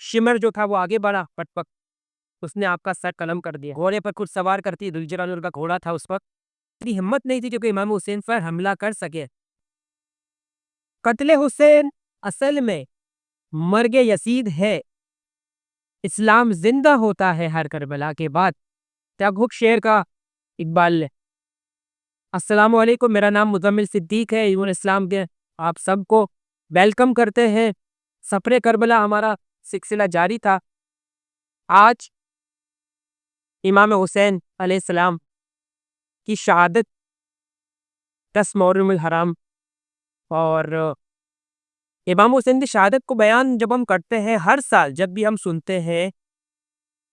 Shimmer जो था वो आगे बढ़ा, पटपक उसने आपका सर कलम कर दिया। घोड़े पर कुछ सवार करती दुलजरान का घोड़ा था उस वक्त, इतनी हिम्मत नहीं थी जो कि इमाम हुसैन पर हमला कर सके। कत्ले हुसैन असल में मर्गे यसीद है, इस्लाम जिंदा होता है हर करबला के बाद। तबुक शेर का इकबाल ने। अस्सलाम वालेकुम, मेरा नाम मुज़म्मिल सिद्दीक है। यून इस्लाम के आप सबको वेलकम करते हैं। सफरे करबला हमारा सिलसिला जारी था। आज इमाम हुसैन अलैहिस्सलाम की शहादत 10 मुहर्रम हराम, और इमाम हुसैन की शहादत को बयान जब हम करते हैं हर साल, जब भी हम सुनते हैं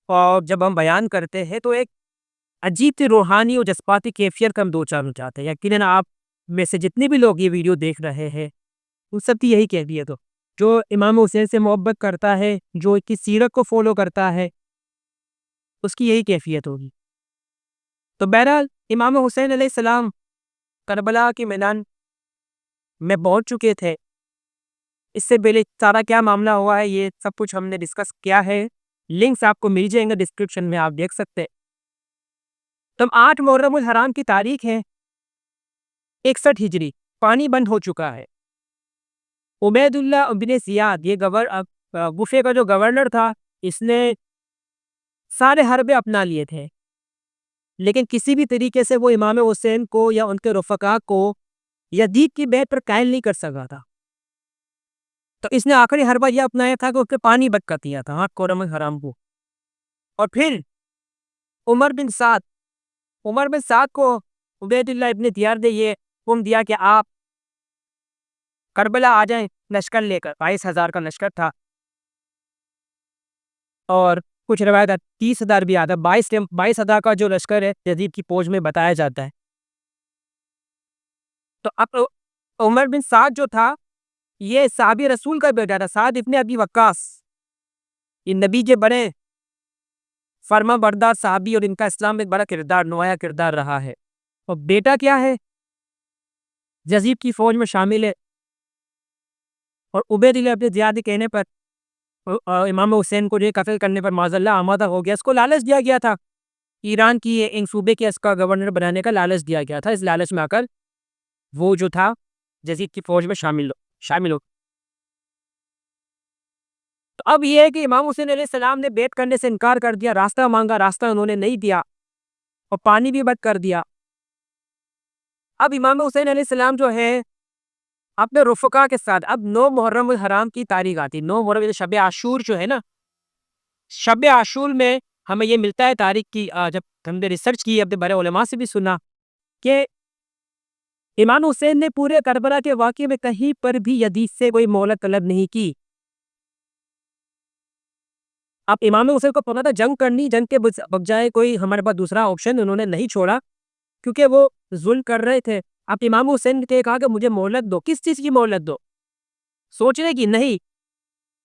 और जब हम बयान करते हैं, तो एक अजीब सी रूहानी और जज्बाती कैफियत का हम दो चार हो जाते हैं। यकीनन आप में से जितने भी लोग ये वीडियो देख रहे हैं उन सब की यही कैफियत हो। जो इमाम हुसैन से मोहब्बत करता है, जो इसकी सीरत को फॉलो करता है, उसकी यही कैफियत होगी। तो बहरहाल इमाम हुसैन अलैहिस्सलाम करबला के मैदान में पहुंच चुके थे। इससे पहले सारा क्या मामला हुआ है ये सब कुछ हमने डिस्कस किया है। लिंक्स आपको मिल जाएंगे डिस्क्रिप्शन में, आप देख सकते हैं। तो 8 मुहर्रम उल हराम की तारीख है 61 हिजरी। पानी बंद हो चुका है। उबैदुल्लाह इब्न जियाद, ये गुफे का जो गवर्नर था, इसने सारे हरबे अपना लिए थे, लेकिन किसी भी तरीके से वो इमाम हुसैन को या उनके रफ़का को यजीद की बैत पर कायल नहीं कर सका था। तो इसने आखिरी हरबा यह अपनाया था कि उसके पानी बंद कर दिया था 8 मुहर्रम उल हराम को। और फिर उमर बिन साद को उबैदुल्लाह इब्न जियाद ने ये हुक्म दिया कि आप करबला आ जाएं लश्कर लेकर। 22,000 का लश्कर था, और कुछ रवायत 30,000 भी आता है। 22,000 का जो लश्कर है यजीद की फौज में बताया जाता है। तो अब उमर बिन साद जो था, ये साहबी रसूल का बेटा था, साद इब्न अबी वक्कास। ये नबी के बड़े फर्मा बरदार साहबी, और इनका इस्लाम में बड़ा किरदार, नुमाया किरदार रहा है। और बेटा क्या है, यजीद की फौज में शामिल है। और उबैदुल्लाह इब्न जियाद के कहने पर इमाम हुसैन को जो कत्ल करने पर माज़अल्लाह आमादा हो गया। इसको लालच दिया गया था, ईरान की एक सूबे के इसका गवर्नर बनाने का लालच दिया गया था। इस लालच में आकर वो जो था यजीद की फौज में शामिल हो। तो अब ये है कि इमाम हुसैन अलैहिस्सलाम ने बैत करने से इनकार कर दिया। रास्ता मांगा, रास्ता उन्होंने नहीं दिया, और पानी भी बंद कर दिया। अब इमाम हुसैन अलैहिस्सलाम जो है अपने रफ़का के साथ, अब 9 मुहर्रम उल हराम की तारीख आती। 9 मुहर्रम शब आशूर जो है ना, शब आशूर में हमें ये मिलता है तारीख की। जब हमने रिसर्च की, अपने बड़े उलमा से भी सुना कि इमाम हुसैन ने पूरे करबला के वाक़े में कहीं पर भी यजीद से कोई मोहलत तलब नहीं की। अब इमाम हुसैन को पता था जंग करनी, जंग के बजाय कोई हमारे पास दूसरा ऑप्शन उन्होंने नहीं छोड़ा, क्योंकि वो जुल्म कर रहे थे। अब इमाम हुसैन ने कहा कि मुझे मोहलत दो। किस चीज़ की मोहलत दो? सोचने की नहीं,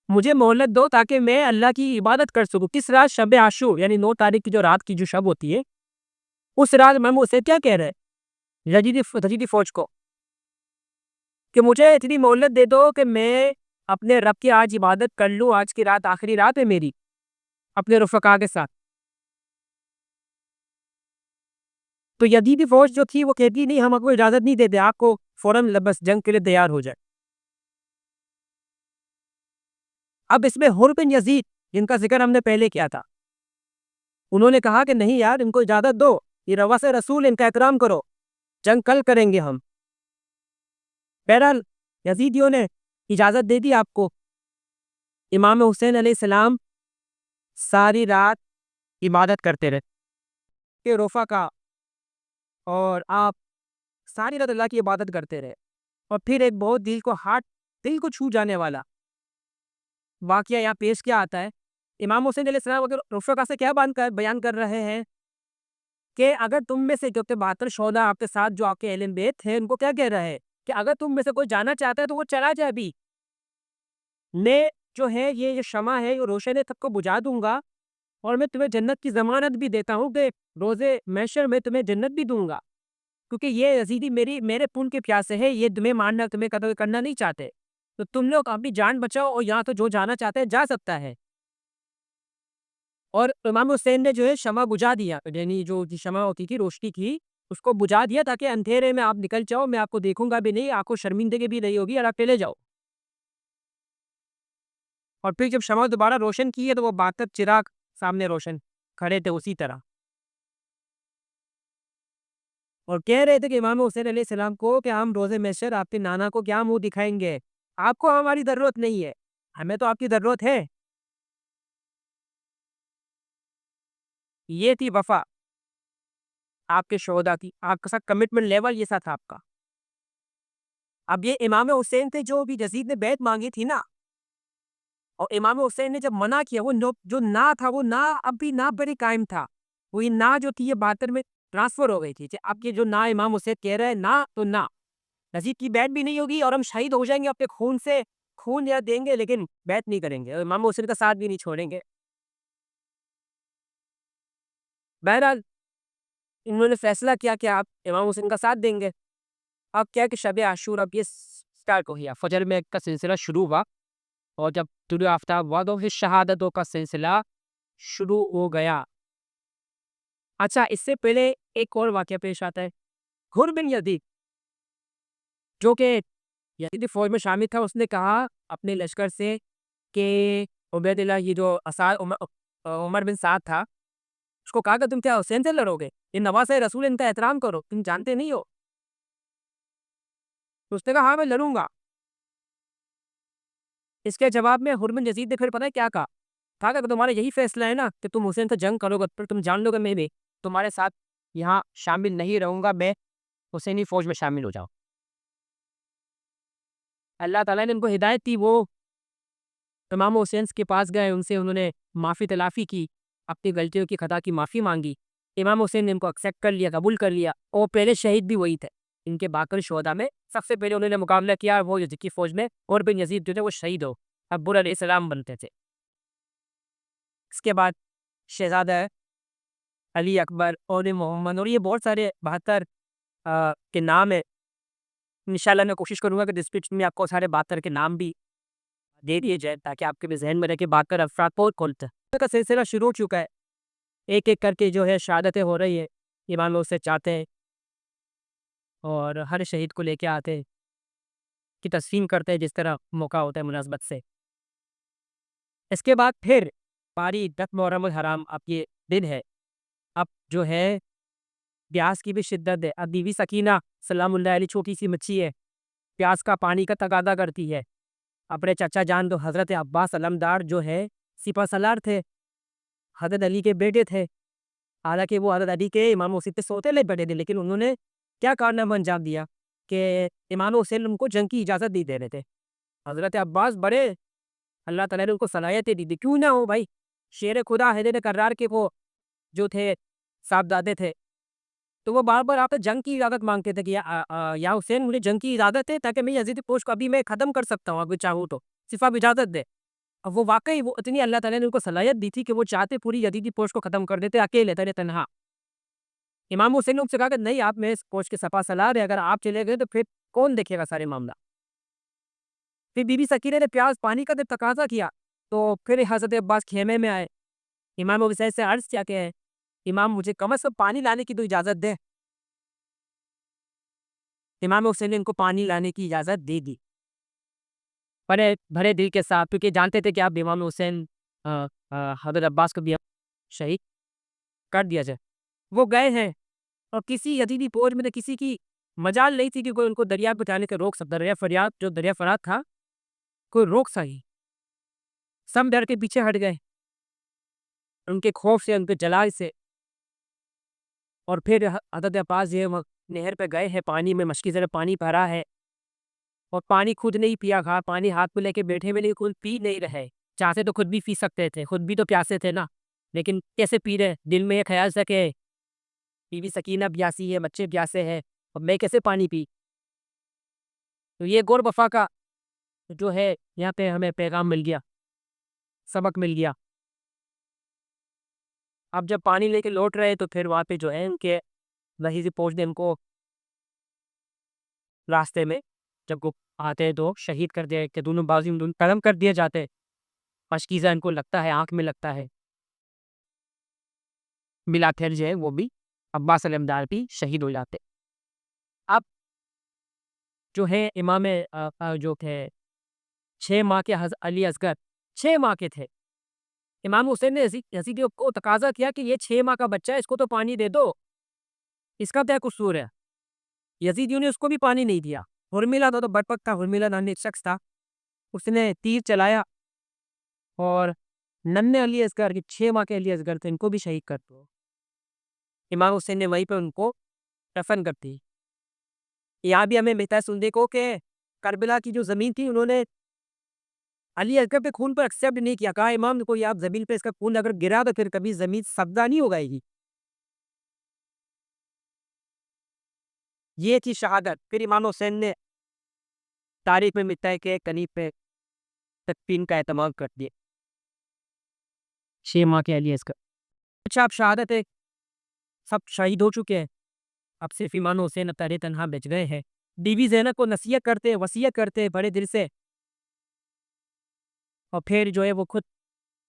मुझे मोहलत दो ताकि मैं अल्लाह की इबादत कर सकूं। किस रात? शब आशूर, यानी 9 तारीख की जो रात की जो शब होती है, उस रात इमाम हुसैन क्या कह रहे हैं यजीदी फौज को कि मुझे इतनी मोहलत दे दो कि मैं अपने रब की आज इबादत कर लूँ। आज की रात आखिरी रात है मेरी अपने रफ़का के साथ। तो यजीदी फौज जो थी वो कहती नहीं, हम आपको इजाज़त नहीं देते, आपको फौरन बस जंग के लिए तैयार हो जाए। अब इसमें हुर बिन यजीद, जिनका जिक्र हमने पहले किया था, उन्होंने कहा कि नहीं यार, इनको इजाज़त दो, ये रवासे रसूल, इनका एहतराम करो, जंग कल करेंगे हम। बहरहाल यजीदियों ने इजाज़त दे दी आपको। इमाम हुसैन अलैहिस्सलाम सारी रात इबादत करते रहे के रोफ़ा का, और आप सारी रात अल्लाह की इबादत करते रहे। और फिर एक बहुत दिल को छू जाने वाला वाक़या यहाँ पेश क्या आता है। इमाम हुसैन अलैहिस्सलाम अगर रफ़का से क्या बयान कर रहे हैं कि अगर तुम में से जो 72 शोहदा आपके साथ जो आपके अहले बैत हैं, उनको क्या कह रहे हैं कि अगर तुम में से कोई जाना चाहता है तो वो चला जाए अभी। मैं जो है ये शमा है, ये रोशनी सबको बुझा दूंगा, और मैं तुम्हें जन्नत की ज़मानत भी देता हूँ कि रोज़े महशर में तुम्हें जन्नत भी दूंगा, क्योंकि ये यज़ीदी मेरे खून के प्यासे है, ये तुम्हें मारना, तुम्हें कत्ल करना नहीं चाहते। तो तुम लोग अपनी जान बचाओ, और यहाँ तो जो जाना चाहता है जा सकता है। और इमाम हुसैन ने जो है शमा बुझा दिया, यानी जो शमा होती थी रोशनी की, उसको बुझा दिया ताकि अंधेरे में आप निकल जाओ, मैं आपको देखूंगा भी नहीं, आपको शर्मिंदगी भी नहीं होगी और आप चले जाओ। और फिर जब शमा दोबारा रोशन की है तो वो 72 चिराग सामने रोशन खड़े थे उसी तरह, और कह रहे थे कि इमाम हुसैन अलैहिस्सलाम को कि हम रोज़े महशर आपके नाना को क्या मुँह दिखाएँगे? आपको हमारी ज़रूरत नहीं है, हमें तो आपकी ज़रूरत है। ये थी वफ़ा आपके शोहदा की, आपके साथ कमिटमेंट लेवल ये सा था आपका। अब ये इमाम हुसैन थे जो भी यज़ीद ने बैत माँगी थी ना, और इमाम हुसैन ने जब मना किया, वो नो जो ना था वो ना अब भी ना बड़े कायम था। वो ये ना जो थी ये 72 में ट्रांसफ़र हो गई थी। अब ये जो ना इमाम हुसैन कह रहे हैं ना, तो ना। नजीब की बैत भी नहीं होगी और हम शहीद हो जाएँगे अपने खून से, खून या देंगे लेकिन बैत नहीं करेंगे और इमाम हुसैन का साथ भी नहीं छोड़ेंगे। बहरहाल इन्होंने फैसला किया कि आप इमाम हुसैन का साथ देंगे। अब क्या है कि शब आशूर अब ये स्टार्ट हो गया, फजर में का सिलसिला शुरू हुआ, और जब तुलुए आफ्ताब हुआ तो फिर शहादतों का सिलसिला शुरू हो गया। अच्छा, इससे पहले एक और वाक़या पेश आता है। हुर बिन यज़ीद जो कि यज़ीदी फ़ौज में शामिल था, उसने कहा अपने लश्कर से कि उबैदिल्लाह ये जो उमर बिन साद था, उसको कहा कि तुम क्या हुसैन से लड़ोगे? ये नवासे रसूल है, इनका एहतराम करो, तुम जानते नहीं हो? तो उसने कहा हाँ, मैं लड़ूँगा। इसके जवाब में हुर बिन यज़ीद ने फिर पता है क्या कहा? कहा कि अगर तुम्हारा यही फैसला है ना कि तुम हुसैन से जंग करोगे, फिर तुम जान लो कि मैं भी तुम्हारे साथ यहाँ शामिल नहीं रहूँगा, मैं हुसैनी फ़ौज में शामिल हो जाओ। अल्लाह ताला ने उनको हिदायत दी, वो इमाम हुसैन के पास गए, उनसे उन्होंने माफ़ी तलाफ़ी की, अपनी गलतियों की खता की माफ़ी माँगी। इमाम हुसैन ने इनको एक्सेप्ट कर लिया, कबूल कर लिया, और पहले शहीद भी वही थे। इनके बाक़र शुहदा में सबसे पहले उन्होंने मुकाबला किया वो यज़ीद की फ़ौज में, और बिन यज़ीद जो थे वो शहीद हो अकबर अलैहिस्सलाम बनते थे। इसके बाद शहज़ादा अली अकबर और मोहम्मद और ये बहुत सारे 72 के नाम है। इंशाल्लाह मैं कोशिश करूँगा कि डिस्क्रिप्शन में आपको सारे 72 के नाम भी दे दिए जाए ताकि आपके भी ज़हन में रहे कि 72 अफ़राद कौन थे। का सिलसिला शुरू हो चुका है। एक-एक करके जो है शहादतें हो रही है। इमाम लोग से चाहते हैं और हर शहीद को लेके आते हैं कि तस्लीम करते हैं जिस तरह मौका होता है मुनासबत से। इसके बाद फिर पारी 10 मुहर्रम हराम अब ये दिन है। अब जो है प्यास की भी शिद्दत है। अब बीवी सकीना सलामुल्लाह अलैहा छोटी-सी बच्ची है। प्यास का पानी का तगादा करती है। अपने चाचा जान तो हज़रत अब्बास अलमदार जो है सिपहसालार थे, हज़रत अली के बेटे थे। हालाँकि वो हज़रत अली के इमाम हुसैन पे सौतेले बेटे थे, लेकिन उन्होंने क्या कारनामा अंजाम दिया कि इमाम हुसैन उनको जंग की इजाज़त नहीं दे रहे थे। हज़रत अब्बास बड़े अल्लाह ताला ने उनको सलाहियतें दी थी, क्यों ना हो भाई, शेर खुदा हैदर कर्रार के वो जो थे साहबज़ादे थे। तो वो बार-बार आपसे जंग की इजाज़त माँगते थे कि या हुसैन मुझे जंग की इजाज़त है ताकि मैं यज़ीदी पोस्ट को अभी मैं ख़त्म कर सकता हूँ अगर चाहूँ तो, सिर्फ़ आप इजाज़त दें। अब वो वाक़ई वो इतनी अल्लाह ताला ने उनको सलाहियत दी थी कि वो चाहते पूरी यज़ीदी पोस्ट को ख़त्म कर देते अकेले तने-तन्हा। इमाम हुसैन ने उनसे कहा कि नहीं, आप मेरे इस पोस्ट के सपा-सलार हैं, अगर आप चले गए तो फिर कौन देखेगा सारे मामला। फिर बीबी सकीना ने प्यास पानी का जब तकाज़ा किया, तो फिर हज़रत अब्बास खेमे में आए। इमाम हुसैन से अर्ज़ किया कि इमाम मुझे कम से कम पानी लाने की तो इजाज़त दें। इमाम हुसैन ने इनको पानी लाने की इजाज़त दे दी। बड़े भरे दिल के साथ, क्योंकि जानते थे कि अब इमाम हुसैन हज़रत अब्बास को भी अब शहीद कर दिया जाए। वो गए हैं और किसी यज़ीदी फ़ौज में तो किसी की मजाल नहीं थी कि कोई उनको दरिया पे जाने से रोक सकता। दरिया फ़रियाद जो दरिया फ़रात था, कोई रोक सही। सब डर के पीछे हट गए, उनके खौफ से, उनके जलाल से। और फिर हज़रत अब्बास जो है वो नहर पे गए हैं, पानी में मशकी से पानी भरा है और पानी खुद नहीं पिया, खा पानी हाथ में लेके बैठे हुए, लेकिन खुद पी नहीं रहे। चाहते तो खुद भी पी सकते थे, खुद भी तो प्यासे थे ना, लेकिन कैसे पी रहे? दिल में ये ख़्याल था कि बीवी सकीना प्यासी है, बच्चे प्यासे हैं और मैं कैसे पानी पी? तो ये गौर वफ़ा का जो है यहाँ पे हमें पैगाम मिल गया, सबक मिल गया। अब जब पानी लेके लौट रहे तो फिर वहाँ पे जो है उनके वहीं से फौज ने उनको रास्ते में जब वो आते हैं तो शहीद कर दिया कि दोनों बाजू में दोनों कलम कर दिए जाते हैं। मशकीज़ा इनको लगता है, आँख में लगता है। मिला फिर जो है वो भी अब्बास अलमदार भी शहीद हो जाते। अब जो है इमाम जो थे 6 माह के अली असगर 6 माह के थे। इमाम हुसैन ने यज़ीद को तकाज़ा किया कि ये 6 माह का बच्चा है, इसको तो पानी दे दो, इसका क्या कसूर है? यज़ीदियों ने उसको भी पानी नहीं दिया। हुरमिला था तो बरपक था, हुरमिला नाम एक शख्स था, उसने तीर चलाया और नन्हे अली असगर के 6 माह के अली असगर थे, इनको भी शहीद कर दो। इमाम हुसैन ने वहीं पे उनको दफन कर दी। यहाँ भी हमें मिलता है सुनने को कि करबला की जो ज़मीन थी उन्होंने अली असगर पे खून पर एक्सेप्ट नहीं किया। कहा इमाम देखो ये आप ज़मीन पे इसका खून अगर गिरा तो फिर कभी ज़मीन सब्ज़ा नहीं उगाएगी। ये थी शहादत। फिर इमाम हुसैन ने तारीख में मिलता है कि कनीब पे तदफीन का एहतमाम कर दिया। 6 माह के अली असगर। अच्छा अब शहादत है, सब शहीद हो चुके हैं। अब सिर्फ इमाम हुसैन अतारे तन्हा बच गए हैं। बीवी ज़ैनब को नसीहत करते, वसीयत करते बड़े दिल से और फिर जो है वो खुद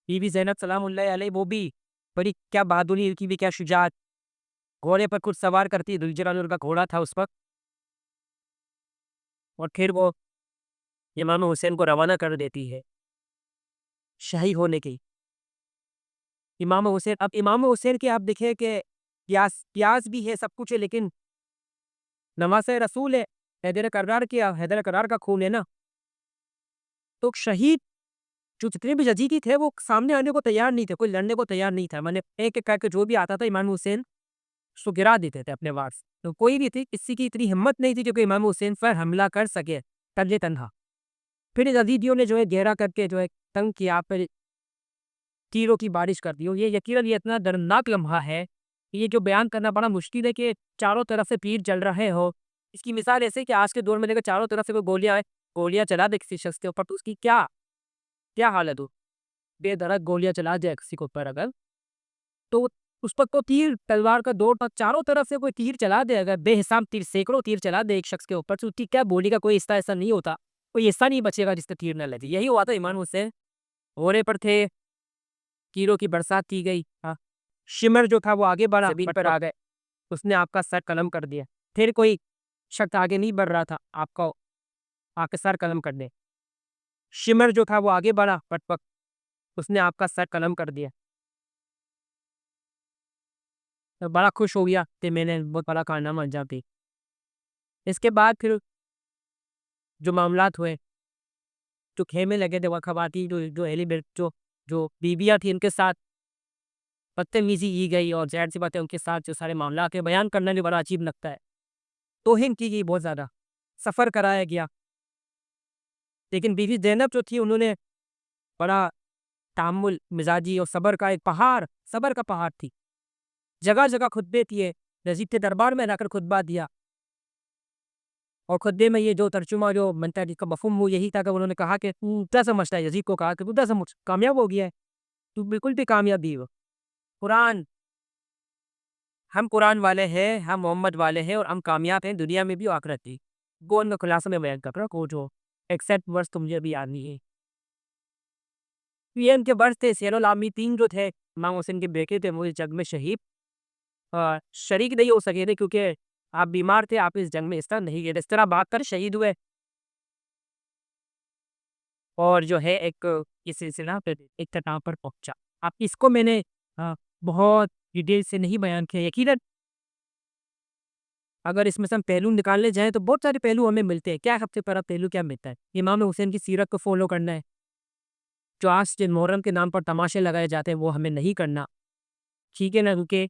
बीवी ज़ैनब सलामुल्लाह अलैहा वो भी बड़ी क्या बहादुरी की भी क्या शुजाअत, घोड़े पर खुद सवार करती, दुलजलाल उनका घोड़ा था उस वक़्त और फिर वो इमाम हुसैन को रवाना कर देती है, शहीद होने की। इमाम हुसैन अब इमाम हुसैन के आप देखें कि प्यास प्यास भी है, सब कुछ है लेकिन नवासे रसूल है, हैदर करार का खून है ना, तो शहीद जो जितने भी यज़ीदी थे वो सामने आने को तैयार नहीं थे, कोई लड़ने को तैयार नहीं था। मैंने एक-एक करके जो भी आता था इमाम हुसैन उसको गिरा देते थे अपने वार से। तो कोई भी थी किसी की इतनी हिम्मत नहीं थी जो कि इमाम हुसैन पर हमला कर सके, तन्हे-तन्हा। फिर यज़ीदियों ने जो है घेरा करके जो है तंग किया, फिर तीरों की बारिश कर दी और ये यकीनन ये इतना दर्दनाक लम्हा है, कि ये जो बयान करना बड़ा मुश्किल है कि चारों तरफ से तीर चल रहे हो। इसकी मिसाल ऐसे है कि आज के दौर में देखो चारों तरफ से कोई गोलियाँ चला दे किसी शख्स के ऊपर तो उसकी क्या क्या हालत हो? बेधड़क गोलियाँ चला जाए किसी के ऊपर अगर, तो उस पर तो तीर तलवार का दौर था, चारों तरफ से कोई तीर चला दे अगर बेहिसाब तीर सैकड़ों तीर चला दे एक शख्स के ऊपर तो उसकी क्या बॉडी का कोई हिस्सा ऐसा नहीं होता, कोई हिस्सा नहीं बचेगा जिससे तीर न लगे। यही हुआ था इमाम हुसैन, घोड़े पर थे, तीरों की बरसात की गई। हाँ, शिमर जो था वो आगे बढ़ा, ज़मीन पर आ गए, उसने आपका सर कलम कर दिया। फिर कोई शख्स आगे नहीं बढ़ रहा था, आपका आके सर कलम कर दे। शिमर जो था वो आगे बढ़ा, पट उसने आपका सर कलम कर दिया। तो बड़ा खुश हो गया कि मैंने बहुत बड़ा कारनामा अंजाम दी। इसके बाद फिर जो मामलात हुए, जो खेमे लगे थे, वहाँ ख़वातीन जो एलिमेंट जो बीवियाँ थी उनके साथ बदतमीज़ी की गई और ज़ाहिर-सी बात है उनके साथ जो सारे मामलात हैं बयान करना भी बड़ा अजीब लगता है। तौहीन की गई बहुत ज़्यादा, सफ़र कराया गया। लेकिन बीवी ज़ैनब जो थी उन्होंने बड़ा तहम्मुल, मिज़ाजी और सब्र का पहाड़ थी। जगह-जगह खुतबे दिए, यज़ीद के दरबार में रहकर खुतबा दिया और खुतबे में ये जो तर्जुमा जो बनता है जिसका मफ़हूम वो यही था कि उन्होंने कहा कि तू क्या समझता है, यज़ीद को कहा कि तू क्या समझ कामयाब हो गया है, तू बिल्कुल भी कामयाब नहीं हो। कुरान हम कुरान वाले हैं, हम मोहम्मद वाले हैं और हम कामयाब हैं दुनिया में भी और आखिरत भी। वो उन खुलासे में बयान कर रहा वो जो एक्सेप्ट वर्ड्स तो मुझे अभी याद नहीं है। ये उनके वर्ड्स थे शेरुल आमितीन जो थे, इमाम हुसैन के बेटे थे, वो इस जंग में शहीद शरीक नहीं हो सके थे क्योंकि आप बीमार थे, आप इस जंग में हिस्सा नहीं लिए थे। इस तरह भाग कर शहीद हुए और जो है एक ये सिलसिला फिर इख्तिताम पर पहुँचा। अब इसको मैंने बहुत डिटेल से नहीं बयान किया। यकीनन अगर इसमें से हम पहलू निकालने जाएँ तो बहुत सारे पहलू हमें मिलते हैं। क्या सबसे बड़ा पहलू क्या मिलता है? इमाम हुसैन की सीरत को फ़ॉलो करना है। जो आज जिन मुहर्रम के नाम पर तमाशे लगाए जाते हैं वो हमें नहीं करना। ठीक है ना? क्योंकि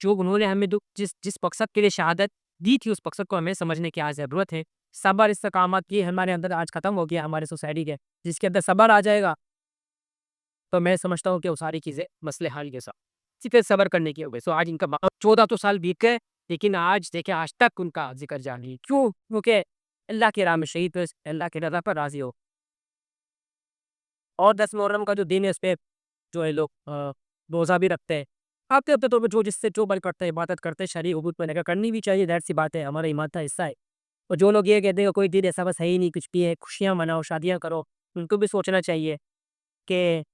जो उन्होंने हमें जो जिस जिस मकसद के लिए शहादत दी थी उस मकसद को हमें समझने की आज ज़रूरत है। सब्र इस्तकामत ये हमारे अंदर आज ख़त्म हो गया हमारे सोसाइटी के। जिसके अंदर सब्र आ जाएगा तो मैं समझता हूँ कि वो सारी चीज़ें मसले हल के साथ। सिर्फ़ सब्र करने की हो गई। सो आज इनका 14 तो साल बीत गए लेकिन आज देखिए आज तक उनका ज़िक्र जारी है। क्यों? क्योंकि अल्लाह की राह में शहीद हुए, अल्लाह की रज़ा पर राज़ी हो। और 10 मुहर्रम का जो दिन है उसपे जो है लोग रोज़ा भी रखते हैं। हफ़्ते-हफ़्ते तौर पे जो जिससे जो बल करते हैं, इबादत करते हैं, शरई उबूद में रहकर करनी भी चाहिए, ज़ाहिर-सी बात है, हमारा ईमान का हिस्सा है। और जो लोग ये कहते हैं कोई दिन ऐसा बस है ही नहीं, कुछ भी है, खुशियाँ मनाओ, शादियाँ करो, उनको भी सोचना चाहिए कि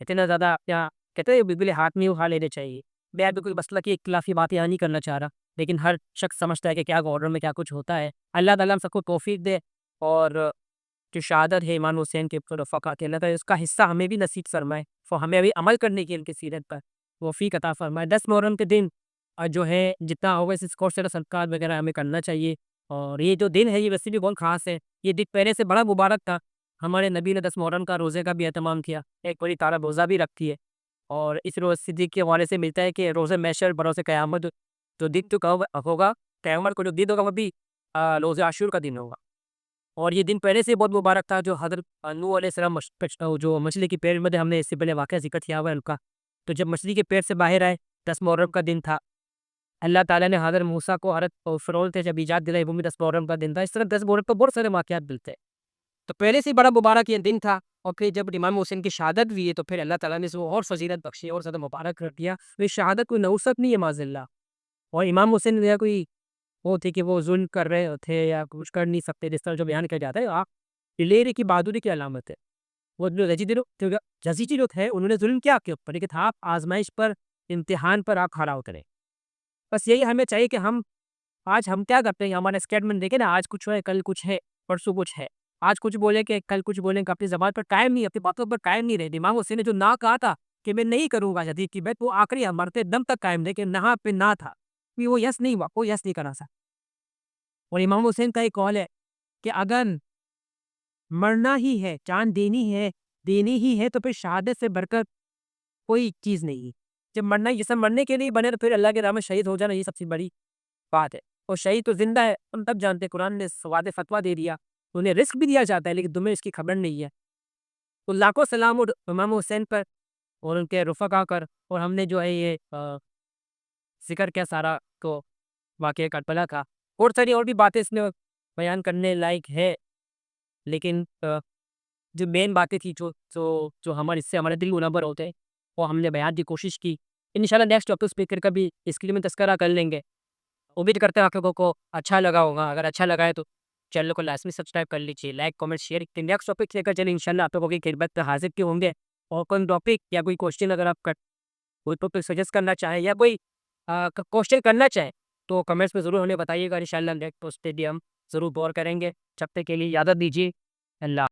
इतना ज़्यादा क्या कहते हैं बिल्कुल हाथ में उठा लेने चाहिए। मैं अभी कोई मसला की इख्तिलाफ़ी बात यहाँ नहीं करना चाह रहा, लेकिन हर शख्स समझता है कि क्या गवर्नर में क्या कुछ होता है। अल्लाह ताला हम सबको तौफ़ीक दे और जो शहादत है इमाम हुसैन के रफ़क़ात अल्लाह ताला उसका हिस्सा हमें भी नसीब फ़रमाए और हमें अभी अमल करने की इनकी सीरत पर तौफ़ीक अता फ़रमाए। 10 मुहर्रम के दिन जो है जितना होगा इस कौर से सदक़ात वग़ैरह हमें करना चाहिए और ये जो दिन है ये वैसे भी बहुत ख़ास है। ये दिन पहले से बड़ा मुबारक था। हमारे नबी ने 10 मुहर्रम का रोज़े का भी एहतमाम किया। एक बड़ी तारा रोज़ा भी रखती है और इस रोज़ सिद्दीक़ के हवाले से मिलता है कि रोज़े महशर बरोज़ क़यामत जो दिन तो कब होगा, क़यामत को जो दिन होगा वो भी रोज़े आशूर का दिन होगा। और ये दिन पहले से बहुत मुबारक था जो हज़रत नूह अलैहिस्सलाम जो मछली के पेट में थे, हमने इससे पहले वाक़या ज़िक्र किया हुआ है उनका। तो जब मछली के पेट से बाहर आए 10 मुहर्रम का दिन था। अल्लाह ताला ने हज़रत मूसा को हज़रत फ़िरौन थे जब इजाज़त दिलाई वो भी 10 मुहर्रम का दिन था। इस तरह 10 मुहर्रम पर बहुत सारे वाक़यात मिलते हैं। तो पहले से ही बड़ा मुबारक ये दिन था और फिर जब इमाम हुसैन की शहादत हुई है तो फिर अल्लाह ताला ने इसको और फ़ज़ीलत बख्शी और ज़्यादा मुबारक कर दिया। तो ये शहादत कोई नहुसत नहीं है माज़अल्लाह और इमाम हुसैन या कोई वो थे कि वो ज़ुल्म कर रहे थे या कुछ कर नहीं सकते जिस तरह जो बयान किया जाता है। आप दिलेरी की बहादुरी की अलामत है। वो जो यज़ीदी जो थे उन्होंने ज़ुल्म किया आपके ऊपर लेकिन आप आज़माइश पर, इम्तिहान पर आप खरा उतरे। बस यही हमें चाहिए कि आज हम क्या करते हैं हमारा स्टेटमेंट देखें ना आज कुछ है, कल कुछ है, परसों कुछ है। आज कुछ बोले कि कल कुछ बोलेंगे अपनी ज़बान पर कायम नहीं, अपनी बातों पर कायम नहीं रहे। इमाम हुसैन ने जो ना कहा था कि मैं नहीं करूँगा यज़ीद की बैत वो आखिरी मरते दम तक कायम रहे कि ना पे ना था। कि वो यस नहीं हुआ, कोई यस नहीं करा सकता। और इमाम हुसैन का एक कौल है कि अगर मरना ही है, जान देनी ही है तो फिर शहादत से बढ़कर कोई चीज़ नहीं है। जब मरना ही जिसम मरने के लिए बने तो फिर अल्लाह के राह में शहीद हो जाना ये सबसे बड़ी बात है। और शहीद तो ज़िंदा है, हम तब जानते हैं कुरान ने वादे फ़तवा दे दिया। उन्हें रिस्क भी दिया जाता है लेकिन तुम्हें इसकी खबर नहीं है। तो लाखों सलाम उर इमाम हुसैन पर और उनके रफ़क़ा कर और हमने जो है ये ज़िक्र किया सारा तो वाक़या करबला का। और सारी और भी बातें इसमें बयान करने लायक है लेकिन जो मेन बातें थी जो हमारे इससे हमारे दिल मुनव्वर होते हैं, वो हमने बयान की कोशिश की। इंशाल्लाह नेक्स्ट टॉपिक पे फिर कभी इसके लिए में तज़किरा कर लेंगे। उम्मीद करते हैं आप लोगों को अच्छा लगा होगा। अगर अच्छा लगा है तो चैनल को लाज़मी सब्सक्राइब कर लीजिए, like, comment, share. Next topic लेकर चलिए इंशाल्लाह आप लोगों की खिदमत में हाज़िर के होंगे। और कोई टॉपिक या कोई क्वेश्चन अगर आप कोई टॉपिक सजेस्ट करना चाहें या कोई क्वेश्चन करना चाहें तो कमेंट्स में ज़रूर हमें बताइएगा। इंशाल्लाह नेक्स्ट पोस्ट पे भी हम ज़रूर गौर करेंगे। जब तक के लिए इजाज़त दीजिए। अल्लाह